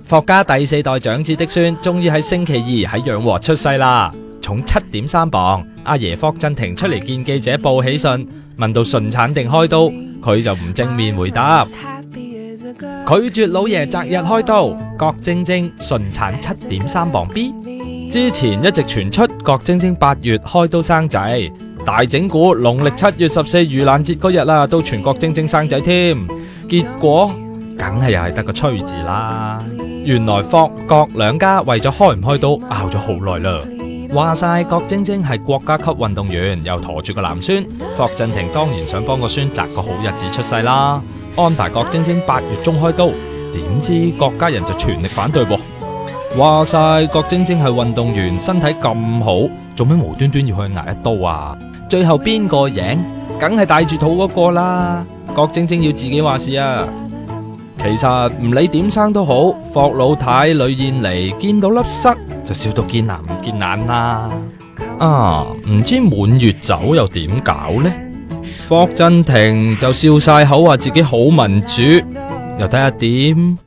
霍家第4代長子的孫，終於喺星期2喺養和出世啦，重7.3磅。阿爺霍震霆出嚟見記者報喜訊，問到順產定開刀，佢就唔正面回答，拒絕老爺擇日開刀。郭晶晶順產7.3磅 B。之前一直傳出郭晶晶8月開刀生仔，大整蠱農曆7月14盂蘭節嗰日啦，都傳郭晶晶生仔添，結果梗係又係得個吹字啦。原來霍郭兩家為咗開唔開刀拗咗好耐啦。話晒郭晶晶係國家級運動員，又陀住個男孫，霍震霆當然想幫個孫擇個好日子出世啦，安排郭晶晶8月中開刀。點知郭家人就全力反對噃。話晒郭晶晶係運動員，身體咁好，做咩無端端要去挨一刀啊？最後邊個贏？梗係帶住肚嗰個啦。郭晶晶要自己話事啊。其實唔理點生都好，霍老太呂燕妮見到粒塞就笑到見牙唔見眼啦。唔知滿月酒又點搞呢？霍震霆就笑晒口話自己好民主，又睇下點。